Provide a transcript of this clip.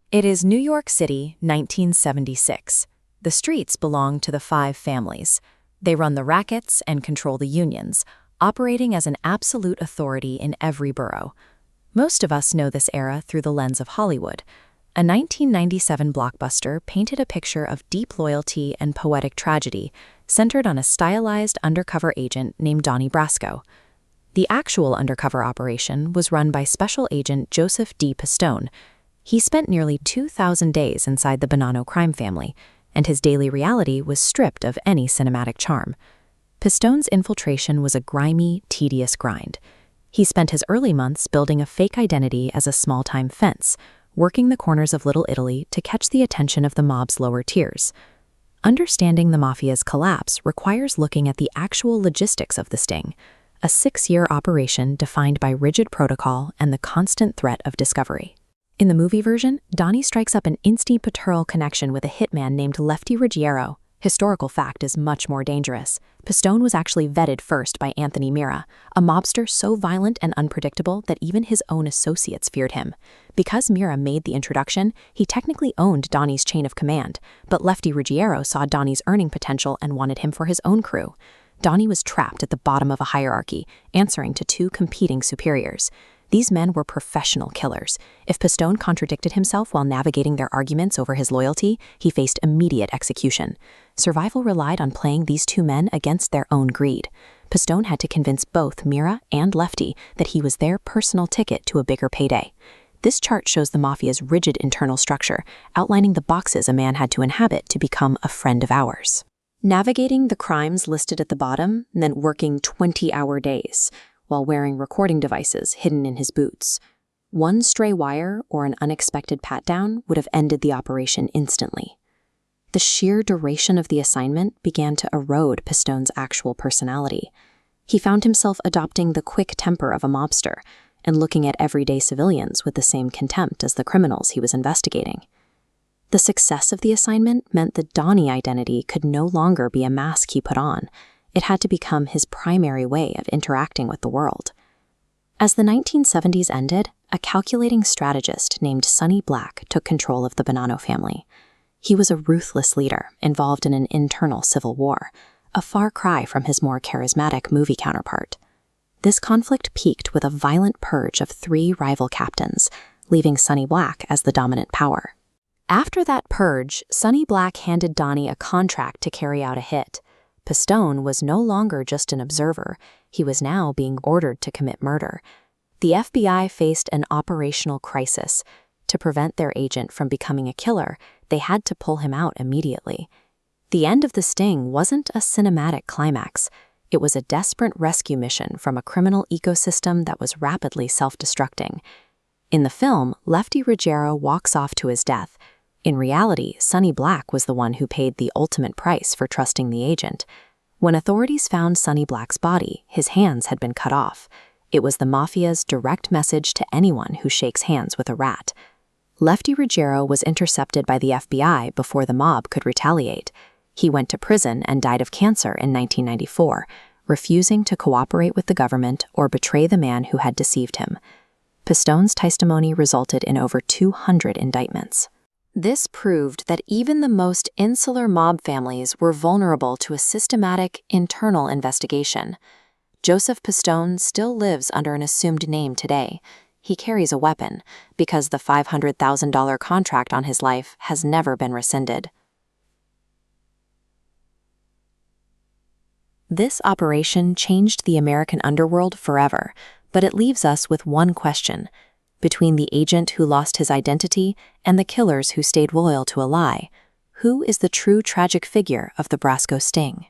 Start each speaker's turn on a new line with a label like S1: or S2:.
S1: It is New York City, 1976. The streets belong to the five families. They run the rackets and control the unions, operating as an absolute authority in every borough. Most of us know this era through the lens of Hollywood. A 1997 blockbuster painted a picture of deep loyalty and poetic tragedy, centered on a stylized undercover agent named Donnie Brasco. The actual undercover operation was run by Special Agent Joseph D. Pistone. He spent nearly 2,000 days inside the Bonanno crime family, and his daily reality was stripped of any cinematic charm. Pistone's infiltration was a grimy, tedious grind. He spent his early months building a fake identity as a small-time fence, working the corners of Little Italy to catch the attention of the mob's lower tiers. Understanding the mafia's collapse requires looking at the actual logistics of the sting, a 6-year operation defined by rigid protocol and the constant threat of discovery. In the movie version, Donnie strikes up an instinct-paternal connection with a hitman named Lefty Ruggiero. Historical fact is much more dangerous. Pistone was actually vetted first by Anthony Mirra, a mobster so violent and unpredictable that even his own associates feared him. Because Mirra made the introduction, he technically owned Donnie's chain of command, but Lefty Ruggiero saw Donnie's earning potential and wanted him for his own crew. Donnie was trapped at the bottom of a hierarchy, answering to two competing superiors. These men were professional killers. If Pistone contradicted himself while navigating their arguments over his loyalty, he faced immediate execution. Survival relied on playing these two men against their own greed. Pistone had to convince both Mirra and Lefty that he was their personal ticket to a bigger payday. This chart shows the mafia's rigid internal structure, outlining the boxes a man had to inhabit to become a friend of ours. Navigating the crimes listed at the bottom meant working 20-hour days, while wearing recording devices hidden in his boots. One stray wire or an unexpected pat-down would have ended the operation instantly. The sheer duration of the assignment began to erode Pistone's actual personality. He found himself adopting the quick temper of a mobster and looking at everyday civilians with the same contempt as the criminals he was investigating. The success of the assignment meant the Donnie identity could no longer be a mask he put on. It had to become his primary way of interacting with the world. As the 1970s ended, a calculating strategist named Sonny Black took control of the Bonanno family. He was a ruthless leader involved in an internal civil war, a far cry from his more charismatic movie counterpart. This conflict peaked with a violent purge of 3 rival captains, leaving Sonny Black as the dominant power. After that purge, Sonny Black handed Donnie a contract to carry out a hit. Pistone was no longer just an observer, he was now being ordered to commit murder. The FBI faced an operational crisis. To prevent their agent from becoming a killer, they had to pull him out immediately. The end of the sting wasn't a cinematic climax. It was a desperate rescue mission from a criminal ecosystem that was rapidly self-destructing. In the film, Lefty Ruggiero walks off to his death. In reality, Sonny Black was the one who paid the ultimate price for trusting the agent. When authorities found Sonny Black's body, his hands had been cut off. It was the mafia's direct message to anyone who shakes hands with a rat. Lefty Ruggiero was intercepted by the FBI before the mob could retaliate. He went to prison and died of cancer in 1994, refusing to cooperate with the government or betray the man who had deceived him. Pistone's testimony resulted in over 200 indictments. This proved that even the most insular mob families were vulnerable to a systematic, internal investigation. Joseph Pistone still lives under an assumed name today. He carries a weapon, because the $500,000 contract on his life has never been rescinded. This operation changed the American underworld forever, but it leaves us with one question. Between the agent who lost his identity and the killers who stayed loyal to a lie, who is the true tragic figure of the Brasco sting?